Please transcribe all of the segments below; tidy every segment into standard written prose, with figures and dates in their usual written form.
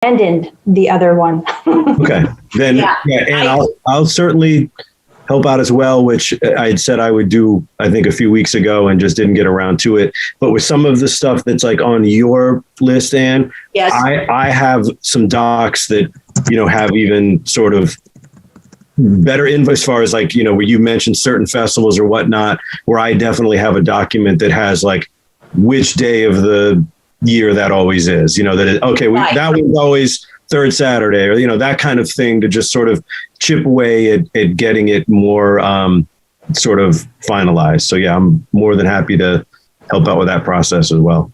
abandoned the other one. Okay, then and I'll certainly help out as well, which I had said I would do, I think, a few weeks ago and just didn't get around to it. But with some of the stuff that's like on your list, Anne, yes, I have some docs that, have even sort of better info as far as like, where you mentioned certain festivals or whatnot, where I definitely have a document that has like which day of the year that always is, that that was always third Saturday, or, that kind of thing, to just sort of chip away at getting it more sort of finalized. So yeah, I'm more than happy to help out with that process as well.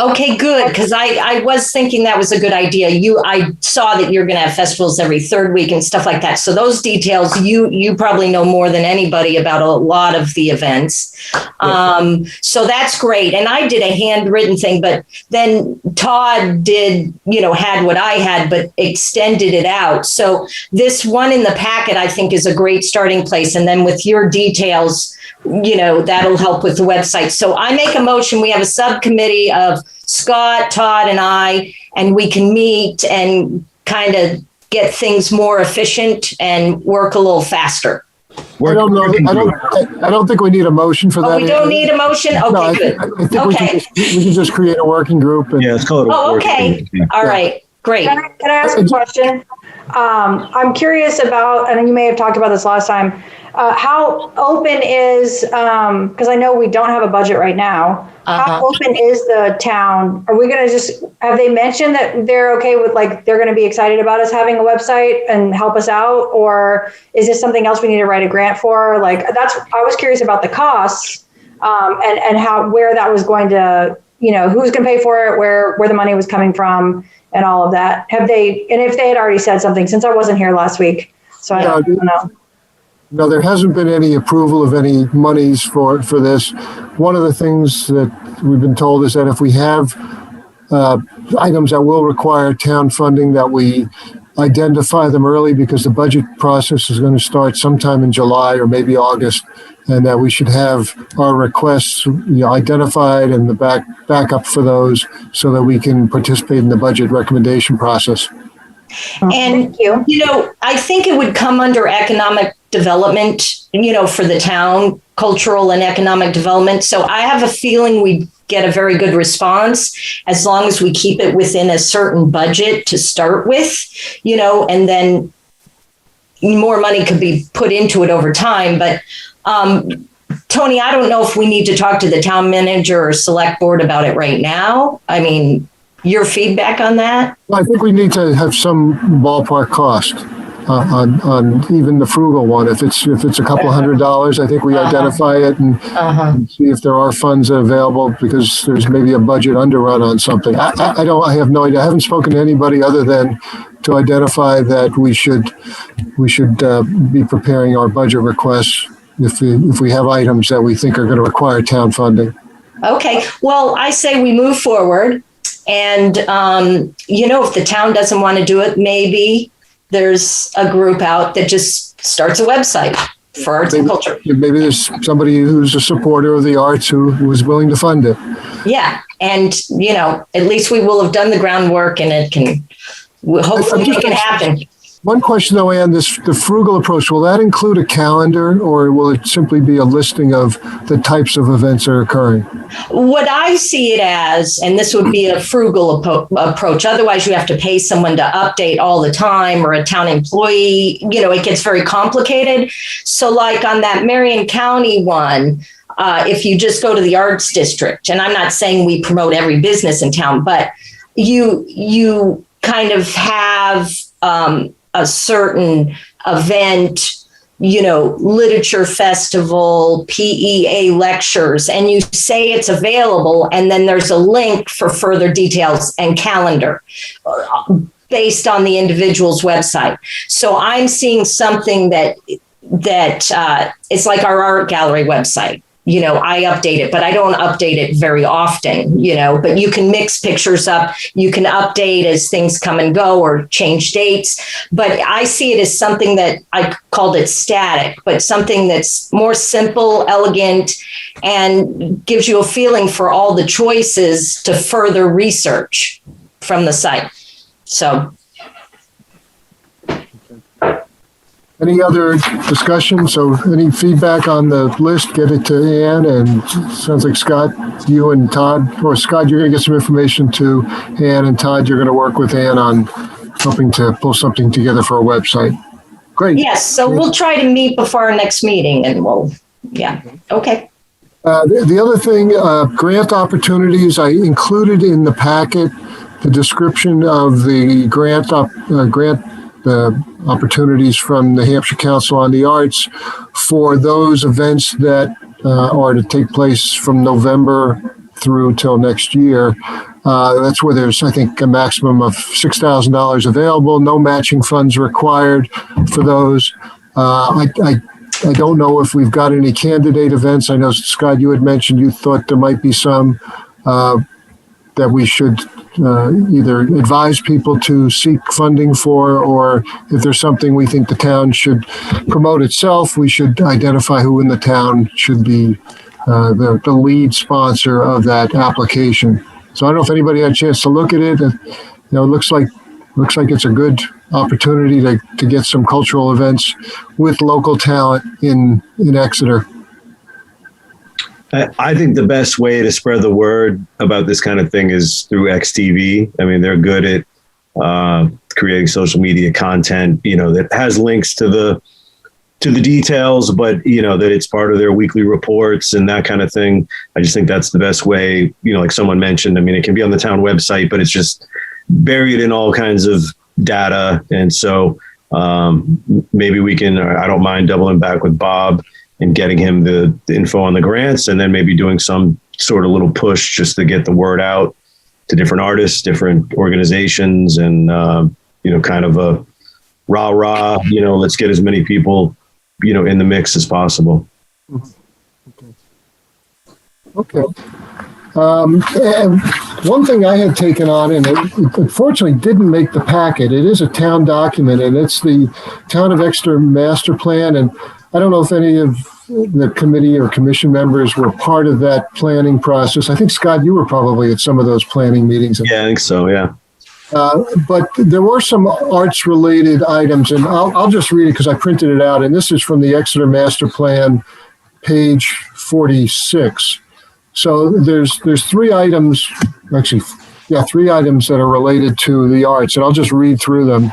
Okay, good. Because I was thinking that was a good idea. I saw that you're going to have festivals every third week and stuff like that. So those details, you probably know more than anybody about a lot of the events. So that's great. And I did a handwritten thing, but then Todd did, had what I had, but extended it out. So this one in the packet, I think, is a great starting place. And then with your details, that'll help with the website. So I make a motion. We have a subcommittee of Scott, Todd, and I, and we can meet and kind of get things more efficient and work a little faster. I don't think we need a motion for that. We don't need a motion? Okay, good. I think we can just create a working group. Yeah, let's call it a working okay. group. All right, great. Can I ask a question? I'm curious about, and you may have talked about this last time, how open is, because I know we don't have a budget right now, how open is the town? Are we going to have they mentioned that they're okay with, like, they're going to be excited about us having a website and help us out? Or is this something else we need to write a grant for? Like, I was curious about the costs and where that was going to, who's going to pay for it, where the money was coming from, and all of that. And if they had already said something, since I wasn't here last week, so I don't know. No, there hasn't been any approval of any monies for this. One of the things that we've been told is that if we have items that will require town funding, that we identify them early, because the budget process is going to start sometime in July or maybe August, and that we should have our requests identified and the backup for those, so that we can participate in the budget recommendation process. And, I think it would come under economic development, for the town, cultural and economic development. So I have a feeling we get a very good response as long as we keep it within a certain budget to start with, and then more money could be put into it over time. But Tony, I don't know if we need to talk to the town manager or select board about it right now. I mean, your feedback on that? I think we need to have some ballpark cost on even the frugal one. If it's a couple $100, I think we identify it and see if there are funds available, because there's maybe a budget underrun on something. I have no idea. I haven't spoken to anybody other than to identify that we should be preparing our budget requests if we have items that we think are going to require town funding. Okay. Well, I say we move forward. And, if the town doesn't want to do it, maybe there's a group out that just starts a website for arts and culture. Maybe there's somebody who's a supporter of the arts who is willing to fund it. Yeah. And, at least we will have done the groundwork, and it can, hopefully it can happen. One question, though, Anne, the frugal approach, will that include a calendar, or will it simply be a listing of the types of events that are occurring? What I see it as, and this would be a frugal approach, otherwise you have to pay someone to update all the time, or a town employee, it gets very complicated. So like on that Marion County one, if you just go to the arts district, and I'm not saying we promote every business in town, but you kind of have a certain event, literature festival, PEA lectures, and you say it's available, and then there's a link for further details and calendar based on the individual's website. So I'm seeing something that it's like our art gallery website. I update it, but I don't update it very often, but you can mix pictures up. You can update as things come and go or change dates. But I see it as something that I called it static, but something that's more simple, elegant, and gives you a feeling for all the choices to further research from the site. So. Any other discussion? So any feedback on the list, get it to Ann, and sounds like Scott, you and Todd, or Scott, you're going to get some information to Ann, and Todd, you're going to work with Ann on helping to pull something together for a website. Great. Yes, so we'll try to meet before our next meeting and okay. The other thing, grant opportunities, I included in the packet the description of the grant opportunities from the Hampshire Council on the Arts for those events that are to take place from November through till next year. That's where there's, I think, a maximum of $6,000 available, no matching funds required for those. I don't know if we've got any candidate events. I know, Scott, you had mentioned you thought there might be some that we should either advise people to seek funding for, or if there's something we think the town should promote itself, we should identify who in the town should be the lead sponsor of that application. So I don't know if anybody had a chance to look at it. It looks like it's a good opportunity to get some cultural events with local talent in Exeter. I think the best way to spread the word about this kind of thing is through XTV. I mean, they're good at creating social media content, that has links to the details, but that it's part of their weekly reports and that kind of thing. I just think that's the best way, like someone mentioned. I mean, it can be on the town website, but it's just buried in all kinds of data. And so maybe we can, I don't mind doubling back with Bob and getting him the info on the grants, and then maybe doing some sort of little push just to get the word out to different artists, different organizations, and, kind of a rah, let's get as many people, in the mix as possible. Okay. And one thing I had taken on, and it unfortunately didn't make the packet, it is a town document, and it's the Town of Exeter Master Plan. And I don't know if any of the committee or commission members were part of that planning process. I think, Scott, you were probably at some of those planning meetings. Yeah, I think so, yeah. But there were some arts-related items, and I'll just read it because I printed it out, and this is from the Exeter Master Plan, page 46. So there's three items, three items that are related to the arts, and I'll just read through them.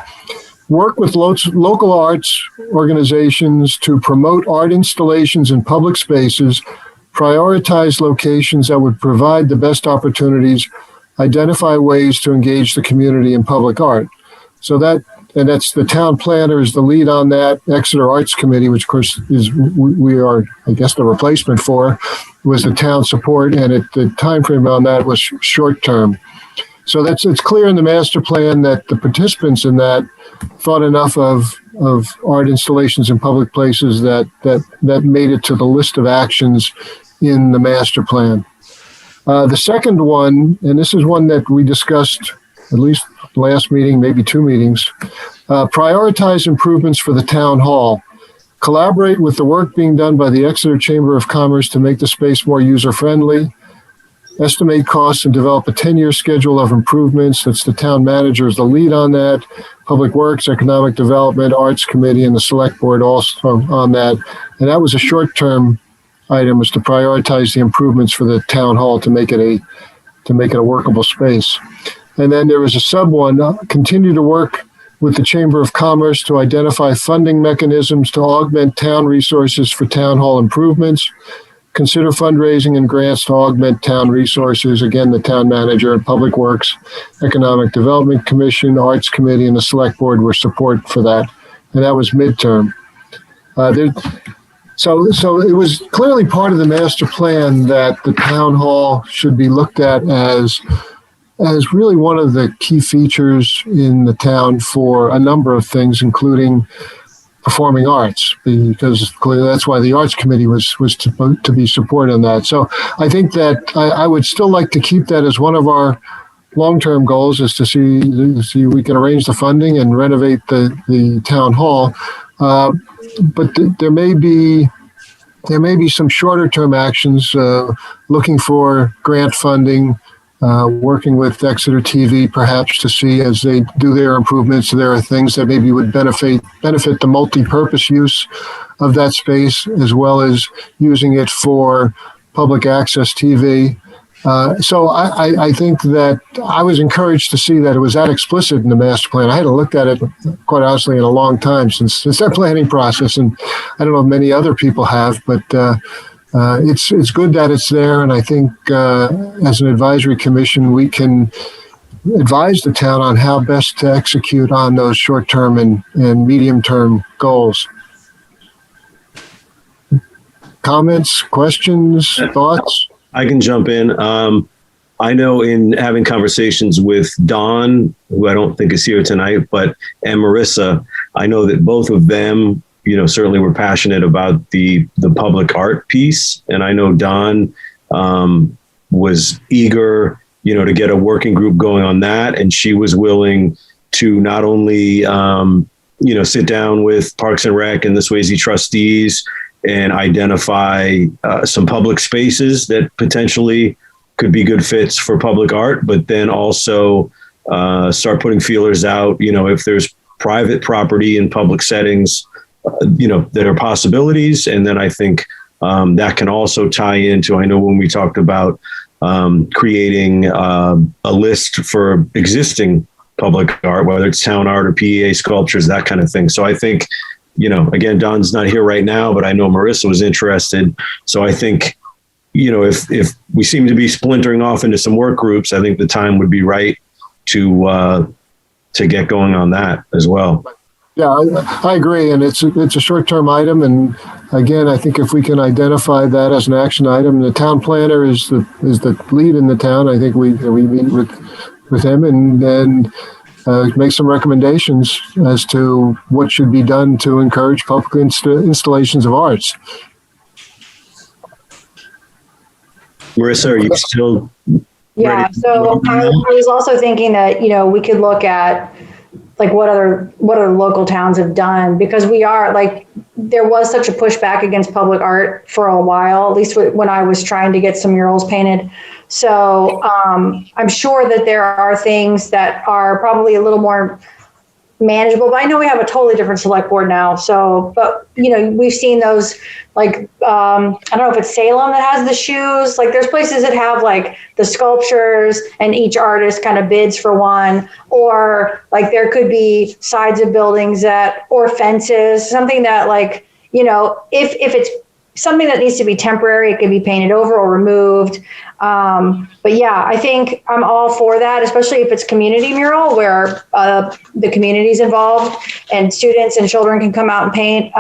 Work with local arts organizations to promote art installations in public spaces, prioritize locations that would provide the best opportunities, identify ways to engage the community in public art. So that's the town planner is the lead on that. Exeter Arts Committee, which of course we are, I guess, the replacement for, was the town support, and the time frame on that was short term. So it's clear in the master plan that the participants in that thought enough of art installations in public places that made it to the list of actions in the master plan. The second one, and this is one that we discussed at least last meeting, maybe two meetings, prioritize improvements for the town hall. Collaborate with the work being done by the Exeter Chamber of Commerce to make the space more user-friendly. Estimate costs and develop a 10-year schedule of improvements. That's the town manager is the lead on that. Public Works, Economic Development, Arts Committee, and the Select Board also on that. And that was a short-term item, was to prioritize the improvements for the town hall to make it a workable space. And then there was a sub one, continue to work with the Chamber of Commerce to identify funding mechanisms to augment town resources for town hall improvements. Consider fundraising and grants to augment town resources. Again, the town manager and Public Works, Economic Development Commission, Arts Committee, and the Select Board were support for that. And that was midterm. So it was clearly part of the master plan that the town hall should be looked at as really one of the key features in the town for a number of things, including performing arts, because clearly that's why the Arts Committee was to be supported on that. So I think that I would still like to keep that as one of our long-term goals, is to see if we can arrange the funding and renovate the town hall. But there may be some shorter-term actions, looking for grant funding working with Exeter TV perhaps to see as they do their improvements, there are things that maybe would benefit the multi-purpose use of that space, as well as using it for public access TV. So I think that I was encouraged to see that it was that explicit in the master plan. I hadn't looked at it, quite honestly, in a long time since that planning process, and I don't know if many other people have, but it's good that it's there. And I think as an advisory commission, we can advise the town on how best to execute on those short-term and medium-term goals. Comments, questions, thoughts? I can jump in. I know in having conversations with Dawn, who I don't think is here tonight, and Marissa, I know that both of them, certainly were passionate about the public art piece. And I know Dawn was eager, to get a working group going on that. And she was willing to not only, sit down with Parks and Rec and the Swayze trustees and identify some public spaces that potentially could be good fits for public art, but then also start putting feelers out, if there's private property in public settings, that are possibilities. And then I think that can also tie into, I know when we talked about creating a list for existing public art, whether it's town art or PEA sculptures, that kind of thing. So I think, again, Don's not here right now, but I know Marissa was interested. So I think, if we seem to be splintering off into some work groups, I think the time would be right to get going on that as well. Yeah, I agree. And it's a short-term item. And again, I think if we can identify that as an action item, the town planner is the lead in the town. I think we meet with him and then make some recommendations as to what should be done to encourage public installations of arts. Marissa, are you still? Yeah. So I was also thinking that, we could look at like what other local towns have done, because we are there was such a pushback against public art for a while, at least when I was trying to get some murals painted. So I'm sure that there are things that are probably a little more manageable, but I know we have a totally different select board now. So, but we've seen those, I don't know if it's Salem that has the shoes, there's places that have the sculptures and each artist kind of bids for one, or there could be sides of buildings or fences, something that if it's something that needs to be temporary, it can be painted over or removed. But yeah, I think I'm all for that, especially if it's community mural where the community's involved and students and children can come out and paint.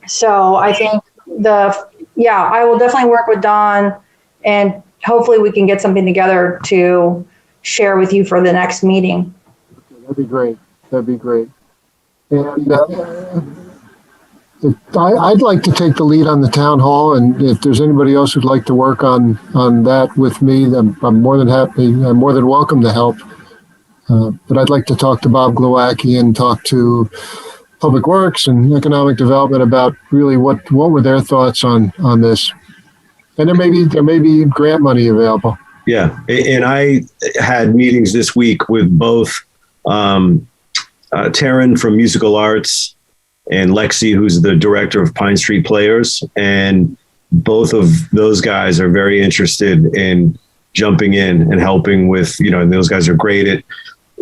So I think I will definitely work with Dawn, and hopefully we can get something together to share with you for the next meeting. That'd be great. And I'd like to take the lead on the town hall, and if there's anybody else who'd like to work on that with me, I'm more than happy. I'm more than welcome to help. But I'd like to talk to Bob Glowacki and talk to Public Works and Economic Development about really what were their thoughts on this. And there may be grant money available. Yeah, and I had meetings this week with both Taryn from Musical Arts and Lexi, who's the director of Pine Street Players. And both of those guys are very interested in jumping in and helping with, and those guys are great at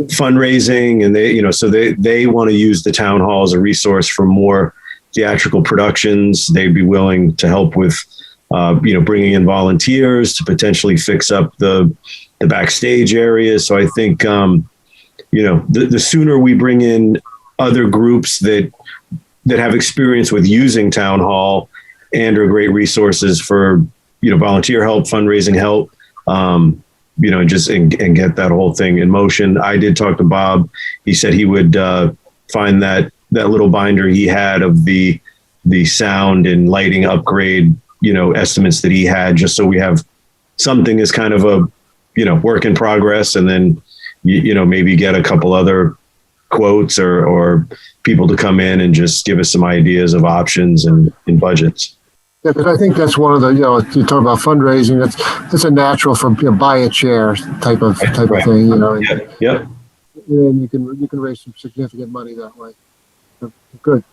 fundraising, and they want to use the town hall as a resource for more theatrical productions. They'd be willing to help with, bringing in volunteers to potentially fix up the backstage areas. So I think, the sooner we bring in other groups that have experience with using town hall and are great resources for, volunteer help, fundraising help, and get that whole thing in motion. I did talk to Bob. He said he would find that little binder he had of the sound and lighting upgrade, estimates that he had, just so we have something as kind of a, work in progress, and then, maybe get a couple other quotes or people to come in and just give us some ideas of options and budgets. Yeah, because I think that's one of the, you talk about fundraising, that's a natural for, buy a chair type of Right. thing, Yep. and you can raise some significant money that way. Good.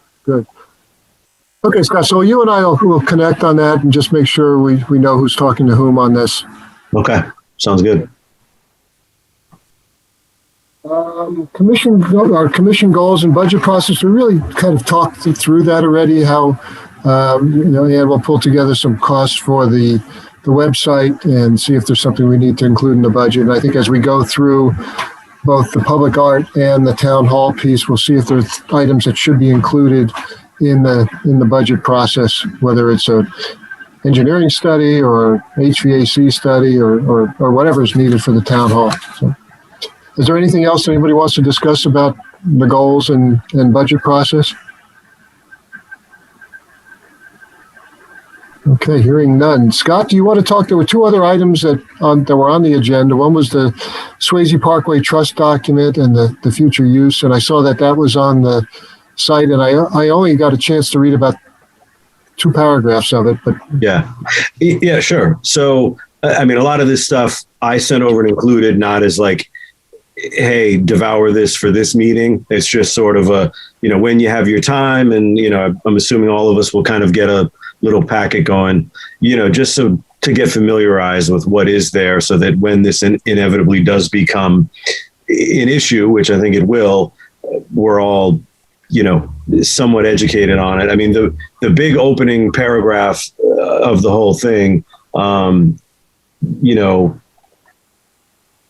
Okay, Scott, so you and I will connect on that and just make sure we know who's talking to whom on this. Okay. Sounds good. Commission goals and budget process, we really kind of talked through that already, how, and we'll pull together some costs for the website and see if there's something we need to include in the budget. And I think as we go through both the public art and the town hall piece, we'll see if there's items that should be included in the budget process, whether it's a engineering study or HVAC study or whatever is needed for the town hall. So, is there anything else anybody wants to discuss about the goals and budget process? Okay, hearing none. Scott, do you want to talk? There were two other items that were on the agenda. One was the Swayze Parkway Trust document and the future use. And I saw that was on the site, and I only got a chance to read about 2 paragraphs of it. But yeah, sure. So, I mean, a lot of this stuff I sent over and included, not as like, hey, devour this for this meeting. It's just sort of a, when you have your time, and, I'm assuming all of us will kind of get a little packet going, just so to get familiarized with what is there, so that when this inevitably does become an issue, which I think it will, we're all, somewhat educated on it. I mean, the big opening paragraph of the whole thing,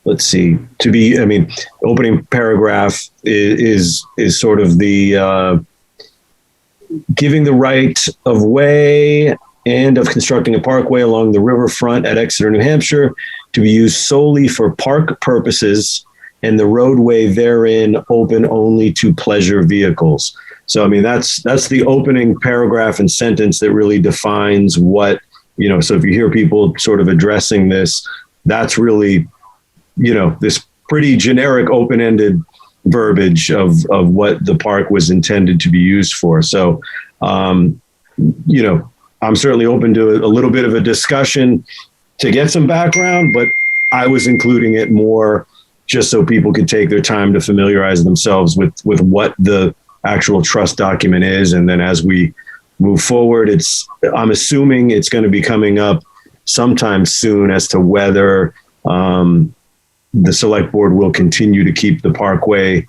let's see, opening paragraph is sort of the giving the right of way and of constructing a parkway along the riverfront at Exeter, New Hampshire, to be used solely for park purposes, and the roadway therein open only to pleasure vehicles. So, I mean, that's the opening paragraph and sentence that really defines what, so if you hear people sort of addressing this, that's really, this pretty generic open-ended verbiage of what the park was intended to be used for. So, I'm certainly open to a little bit of a discussion to get some background, but I was including it more just so people could take their time to familiarize themselves with what the actual trust document is. And then as we move forward, I'm assuming it's going to be coming up sometime soon as to whether the select board will continue to keep the parkway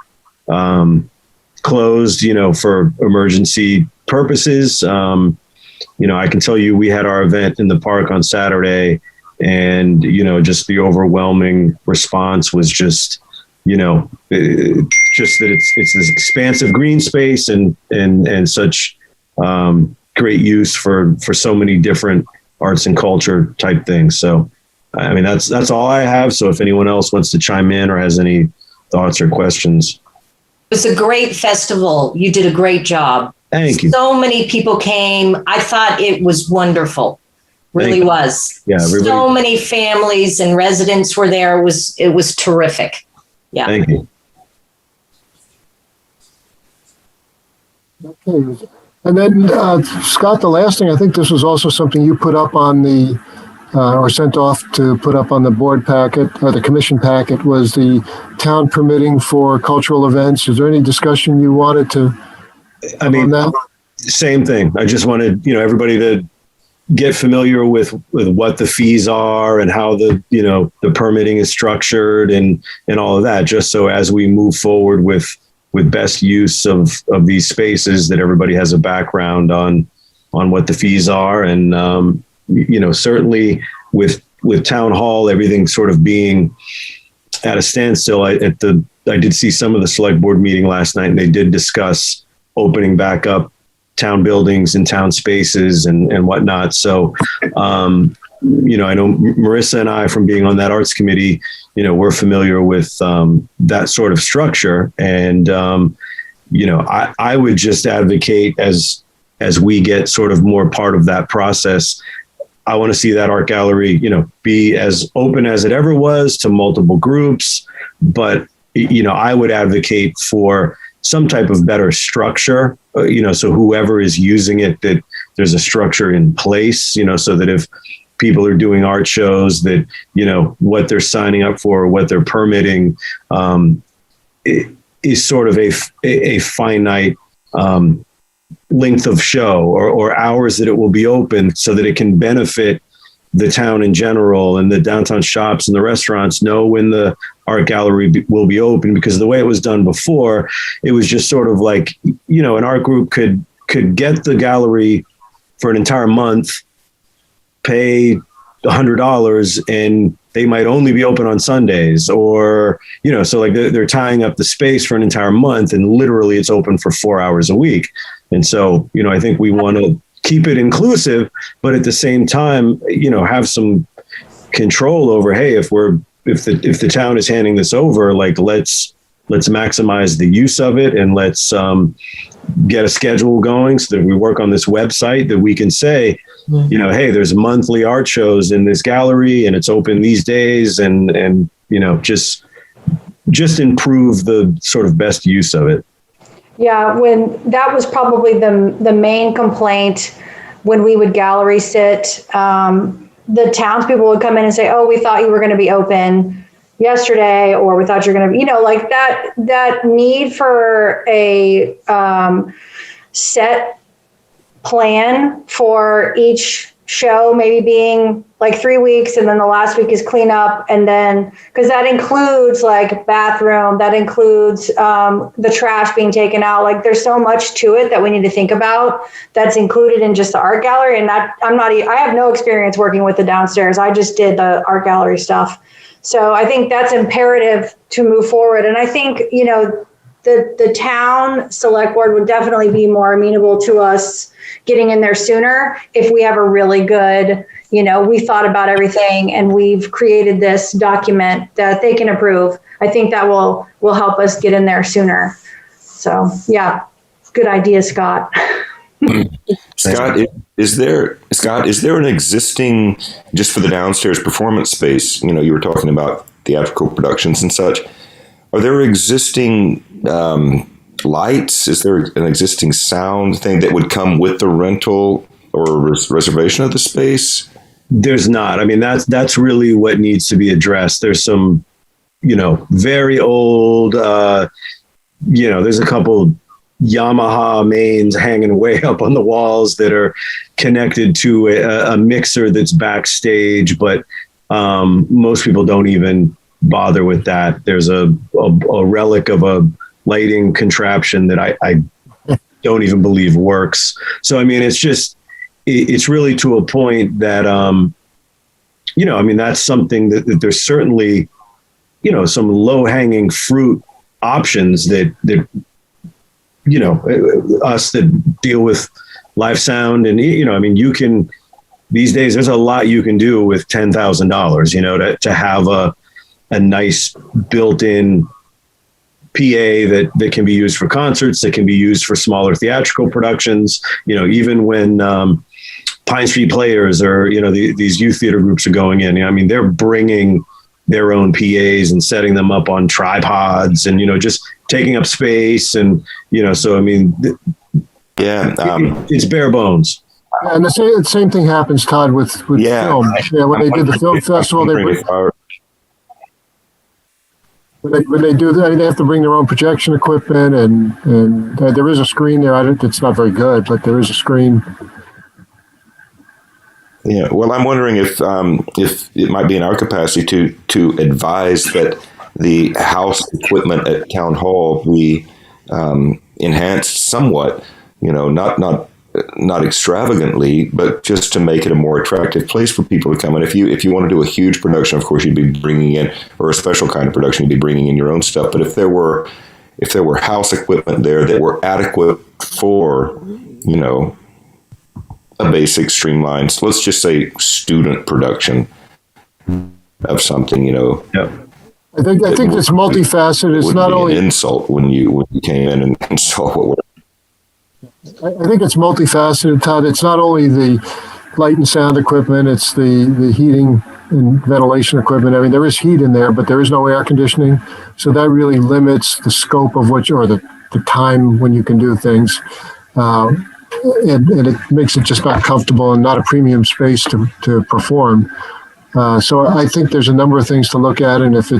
closed, for emergency purposes. I can tell you, we had our event in the park on Saturday, and, just the overwhelming response was just, just that it's this expansive green space and such great use for so many different arts and culture type things. So, I mean, that's all I have. So if anyone else wants to chime in or has any thoughts or questions. It was a great festival. You did a great job. Thank you. So many people came. I thought it was wonderful. Really was. Yeah. So many families and residents were there. It was terrific. Yeah. Thank you. Okay. And then, Scott, the last thing, I think this was also something you put up on the, or sent off to put up on the board packet or the commission packet, was the town permitting for cultural events. Is there any discussion you wanted to? I mean, same thing. I just wanted, everybody to get familiar with what the fees are and how the permitting is structured and all of that, just so as we move forward with best use of these spaces, that everybody has a background on what the fees are. And, certainly with town hall, everything sort of being at a standstill. I did see some of the select board meeting last night, and they did discuss opening back up town buildings and town spaces and whatnot. So, I know Marissa and I, from being on that arts committee, we're familiar with that sort of structure. And, I would just advocate as we get sort of more part of that process, I want to see that art gallery, be as open as it ever was to multiple groups. But, I would advocate for some type of better structure, so whoever is using it, that there's a structure in place, so that if people are doing art shows, that, what they're signing up for, what they're permitting, is sort of a finite length of show or hours that it will be open, so that it can benefit the town in general, and the downtown shops and the restaurants know when the art gallery will be open. Because the way it was done before, it was just sort of like, an art group could get the gallery for an entire month, pay $100, and they might only be open on Sundays, or, so like they're tying up the space for an entire month, and literally it's open for 4 hours a week. And so, I think we want to keep it inclusive, but at the same time, have some control over, hey, if the town is handing this over, like, let's maximize the use of it, and let's get a schedule going, so that we work on this website that we can say, hey, there's monthly art shows in this gallery, and it's open these days, and just improve the sort of best use of it. Yeah, when that was probably the main complaint when we would gallery sit. The townspeople would come in and say, "Oh, we thought you were going to be open yesterday," or "We thought you're going to be," like that need for a set plan for each show, maybe being like 3 weeks, and then the last week is cleanup, and then because that includes like bathroom, that includes the trash being taken out. Like, there's so much to it that we need to think about that's included in just the art gallery. And that I have no experience working with the downstairs. I just did the art gallery stuff. So I think that's imperative to move forward. And I think, the town select board would definitely be more amenable to us getting in there sooner if we have a really good, we thought about everything and we've created this document that they can approve. I think that will help us get in there sooner. So yeah, good idea, Scott. Scott, is there an existing, just for the downstairs performance space, you were talking about theatrical productions and such, are there existing lights? Is there an existing sound thing that would come with the rental or reservation of the space? There's not. I mean, that's really what needs to be addressed. There's some, very old, there's a couple Yamaha mains hanging way up on the walls that are connected to a mixer that's backstage, but most people don't even bother with that. There's a relic of a lighting contraption that I don't even believe works. So, I mean, it's really to a point that, that's something that there's certainly, some low hanging fruit options that, us that deal with live sound and, you can, these days, there's a lot you can do with $10,000, to have a nice built-in PA that can be used for concerts, that can be used for smaller theatrical productions. Even when Pine Street Players or these youth theater groups are going in, they're bringing their own PAs and setting them up on tripods and just taking up space and so it's bare bones. And the same thing happens, Todd, with film. Yeah, when they did the film festival, when they do that, they have to bring their own projection equipment, and there is a screen there. It's not very good, but there is a screen. Yeah, well, I'm wondering if it might be in our capacity to advise that the house equipment at Town Hall be enhanced somewhat. Not extravagantly, but just to make it a more attractive place for people to come in. If you want to do a huge production, of course, you'd be bringing in, or a special kind of production, you'd be bringing in your own stuff. But if there were house equipment there that were adequate for, a basic streamlined, so let's just say student production of something, Yep. I think it's multifaceted. It's not only an insult when you came in and saw what we're. I think it's multifaceted, Todd. It's not only the light and sound equipment, it's the heating and ventilation equipment. There is heat in there, but there is no air conditioning. So that really limits the scope of the time when you can do things. and it makes it just not comfortable and not a premium space to perform. So I think there's a number of things to look at, and if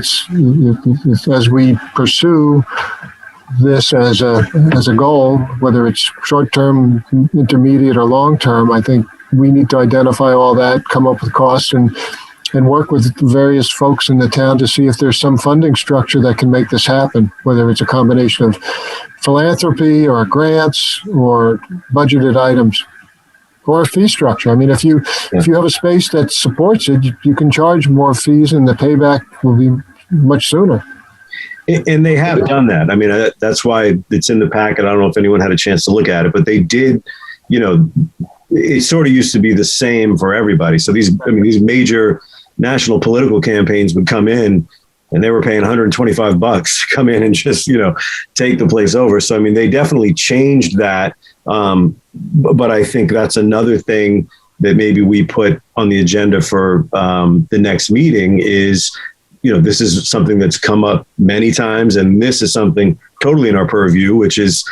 as we pursue this as a goal, whether it's short-term, intermediate, or long-term, I think we need to identify all that, come up with costs, and work with various folks in the town to see if there's some funding structure that can make this happen, whether it's a combination of philanthropy or grants or budgeted items or a fee structure. I mean, if you have a space that supports it, you can charge more fees and the payback will be much sooner. And they have done that. I mean, that's why it's in the packet. I don't know if anyone had a chance to look at it, but they did, it sort of used to be the same for everybody. So these major national political campaigns would come in and they were paying $125 to come in and just, take the place over. So, I mean, they definitely changed that. But I think that's another thing that maybe we put on the agenda for the next meeting is, this is something that's come up many times. And this is something totally in our purview, which is,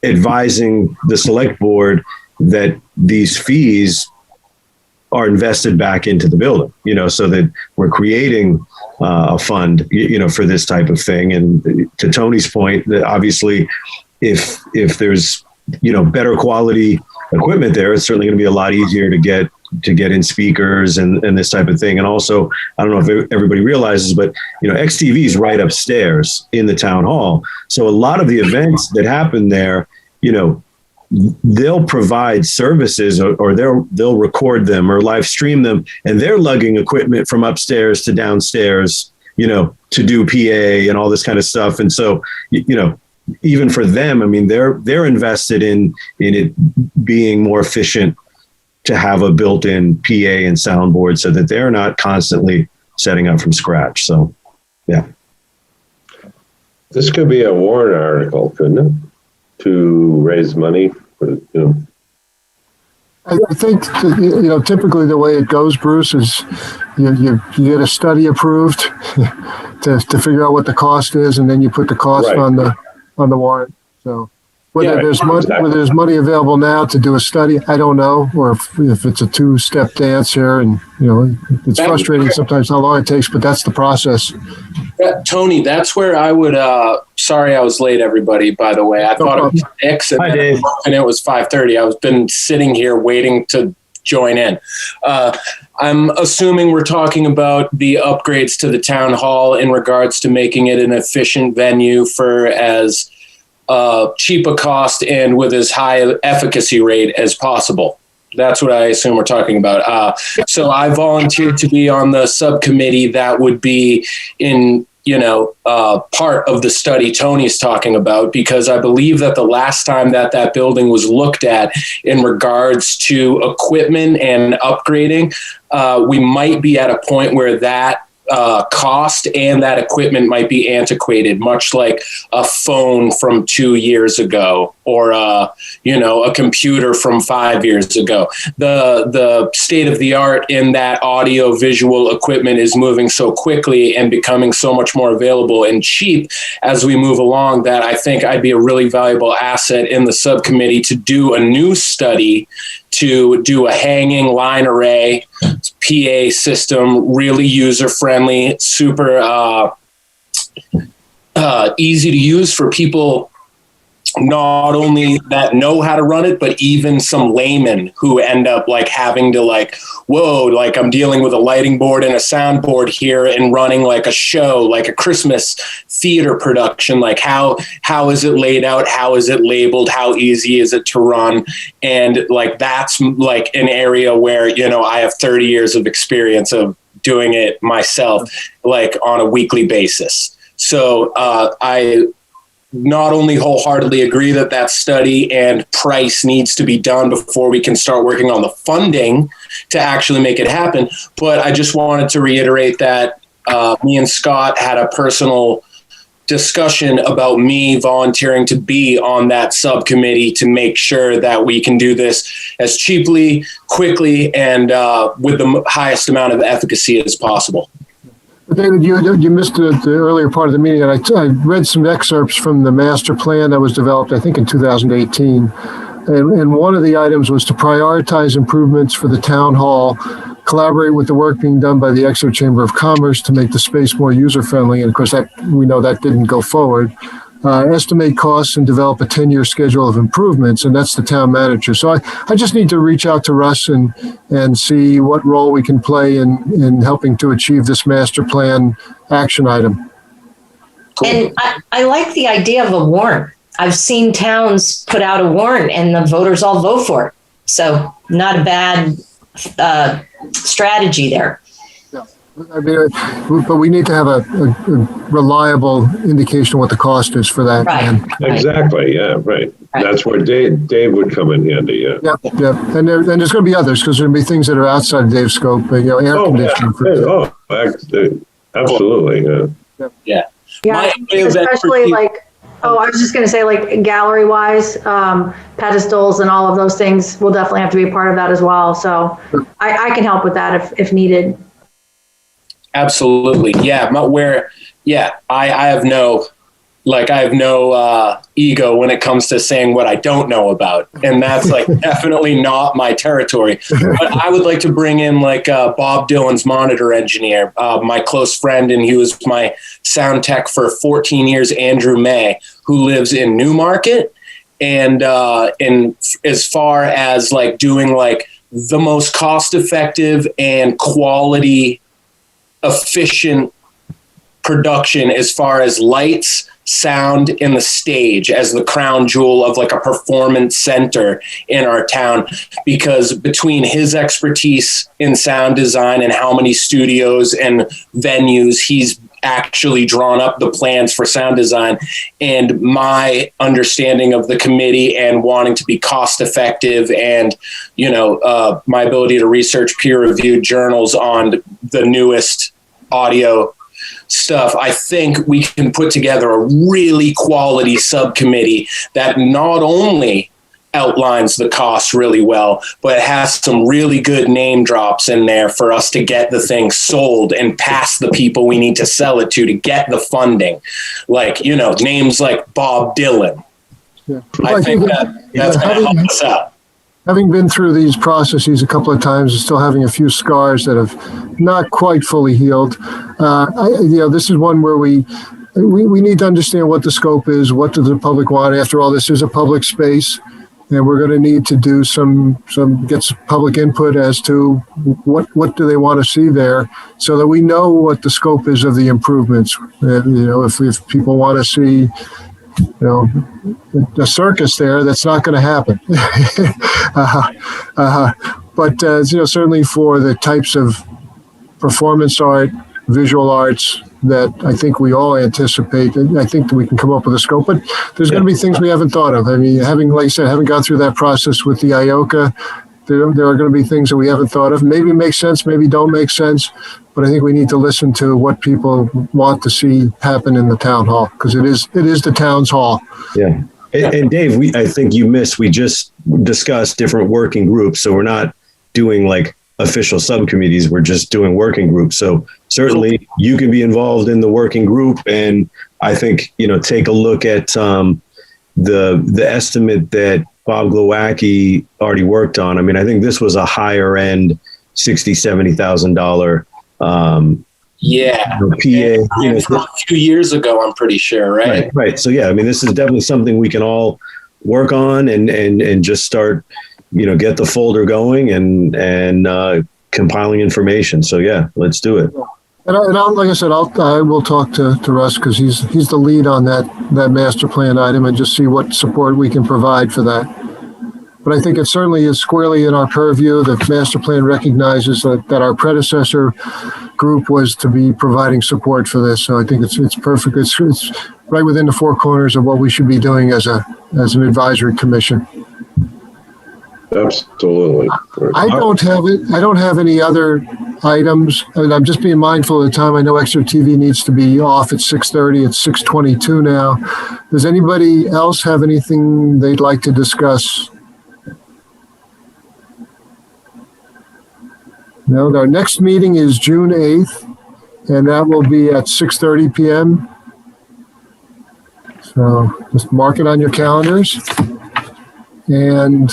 advising the select board that these fees are invested back into the building, so that we're creating a fund, for this type of thing. And to Tony's point, that obviously if there's, better quality equipment there, it's certainly going to be a lot easier to get in speakers and this type of thing. And also, I don't know if everybody realizes, but, XTV is right upstairs in the town hall. So a lot of the events that happen there, they'll provide services or they'll record them or live stream them, and they're lugging equipment from upstairs to downstairs, to do PA and all this kind of stuff. And so, even for them, I mean, they're invested in it being more efficient to have a built-in PA and soundboard so that they're not constantly setting up from scratch. So, yeah. This could be a warrant article, couldn't it? To raise money for, I think, typically the way it goes, Bruce, is you get a study approved to figure out what the cost is, and then you put the cost Right. on the warrant. So whether Exactly. there's money available now to do a study, I don't know, or if it's a two-step dance here, and it's frustrating sometimes how long it takes, but that's the process. Tony, that's where I would. Sorry, I was late, everybody. By the way, I thought it was 6, Hi, Dave. and it was 5:30. I've been sitting here waiting to join in. I'm assuming we're talking about the upgrades to the town hall in regards to making it an efficient venue for as cheap a cost and with as high efficacy rate as possible. That's what I assume we're talking about. So I volunteered to be on the subcommittee that would be in, part of the study Tony's talking about, because I believe that the last time that building was looked at in regards to equipment and upgrading, we might be at a point where that cost and that equipment might be antiquated, much like a phone from 2 years ago or a computer from 5 years ago. The state of the art in that audio visual equipment is moving so quickly and becoming so much more available and cheap as we move along that I think I'd be a really valuable asset in the subcommittee to do a new study, to do a hanging line array PA system, really user-friendly, super easy to use for people not only that know how to run it, but even some laymen who end up having to whoa, I'm dealing with a lighting board and a soundboard here and running a show, like a Christmas theater production. How is it laid out? How is it labeled? How easy is it to run? And that's an area where, I have 30 years of experience of doing it myself, on a weekly basis. So I not only wholeheartedly agree that study and price needs to be done before we can start working on the funding to actually make it happen, but I just wanted to reiterate that me and Scott had a personal discussion about me volunteering to be on that subcommittee to make sure that we can do this as cheaply, quickly, and with the highest amount of efficacy as possible. But David, you missed the earlier part of the meeting, and I read some excerpts from the master plan that was developed, I think, in 2018. And one of the items was to prioritize improvements for the town hall, collaborate with the work being done by the Exeter Chamber of Commerce to make the space more user-friendly. And of course, we know that didn't go forward. Estimate costs and develop a 10-year schedule of improvements, and that's the town manager. So I just need to reach out to Russ and see what role we can play in helping to achieve this master plan action item. Cool. And I like the idea of a warrant. I've seen towns put out a warrant and the voters all vote for it. So not a bad strategy there. I mean, but we need to have a reliable indication of what the cost is for that. Right. Exactly. Yeah. Right. That's where Dave would come in handy. Yeah. Yeah. And there's going to be others because there'll be things that are outside of Dave's scope. Air conditioning. Absolutely. Yeah. Yeah. Especially like. Oh, I was just going to say, like, gallery-wise, pedestals and all of those things will definitely have to be a part of that as well. So I can help with that if needed. Absolutely. Yeah. I have no ego when it comes to saying what I don't know about. And that's like definitely not my territory. But I would like to bring in like Bob Dylan's monitor engineer, my close friend, and he was my sound tech for 14 years, Andrew May, who lives in Newmarket. And as far as like doing like the most cost effective and quality efficient production as far as lights, sound, and the stage as the crown jewel of like a performance center in our town, because between his expertise in sound design and how many studios and venues he's actually drawn up the plans for sound design, and my understanding of the committee and wanting to be cost effective, and my ability to research peer reviewed journals on the newest audio stuff, I think we can put together a really quality subcommittee that not only outlines the costs really well, but it has some really good name drops in there for us to get the thing sold and past the people we need to sell it to get the funding. Like, names like Bob Dylan. Yeah. I think that's going to help us out. Having been through these processes a couple of times and still having a few scars that have not quite fully healed, this is one where we need to understand what the scope is. What does the public want? After all, this is a public space, and we're going to need to do get some public input as to what do they want to see there, so that we know what the scope is of the improvements. If people want to see a circus there, that's not going to happen. But certainly for the types of performance art, visual arts that I think we all anticipate, I think that we can come up with a scope. But there's going to be things we haven't thought of. I mean, having gone through that process with the IOCA, there are going to be things that we haven't thought of. Maybe make sense, maybe don't make sense. But I think we need to listen to what people want to see happen in the town hall, because it is the town's hall. Yeah. And Dave, I think we just discussed different working groups. So we're not doing like official subcommittees. We're just doing working groups. So certainly you can be involved in the working group. And I think, take a look at the estimate that Bob Glowacki already worked on. I mean, I think this was a higher end $60,000-$70,000 PA. A few years ago, I'm pretty sure, right? Right. So yeah, I mean, this is definitely something we can all work on and just start, get the folder going and compiling information. So yeah, let's do it. And like I said, I will talk to Russ, because he's the lead on that master plan item, and just see what support we can provide for that. But I think it certainly is squarely in our purview. The master plan recognizes that our predecessor group was to be providing support for this. So I think it's perfect. It's right within the four corners of what we should be doing as an advisory commission. Absolutely. I don't have any other items. And I'm just being mindful of the time. I know Exeter TV needs to be off at 6:30. It's 6:22 now. Does anybody else have anything they'd like to discuss? No, our next meeting is June 8th. and that will be at 6:30 p.m. So just mark it on your calendars. And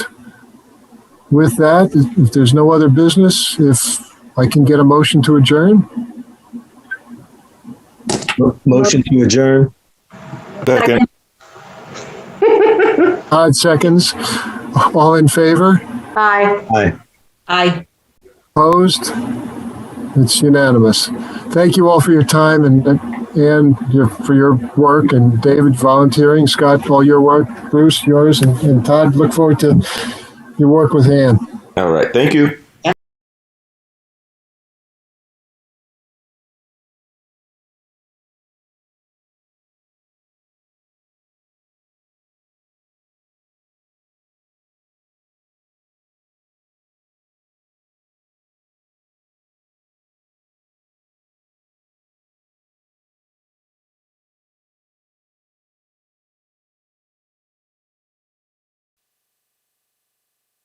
with that, if there's no other business, if I can get a motion to adjourn. Motion to adjourn. Second. 5 seconds. All in favor? Aye. Aye. I Opposed? It's unanimous. Thank you all for your time and for your work, and David volunteering, Scott, all your work, Bruce, yours, and Todd, look forward to your work with Ann. All right. Thank you.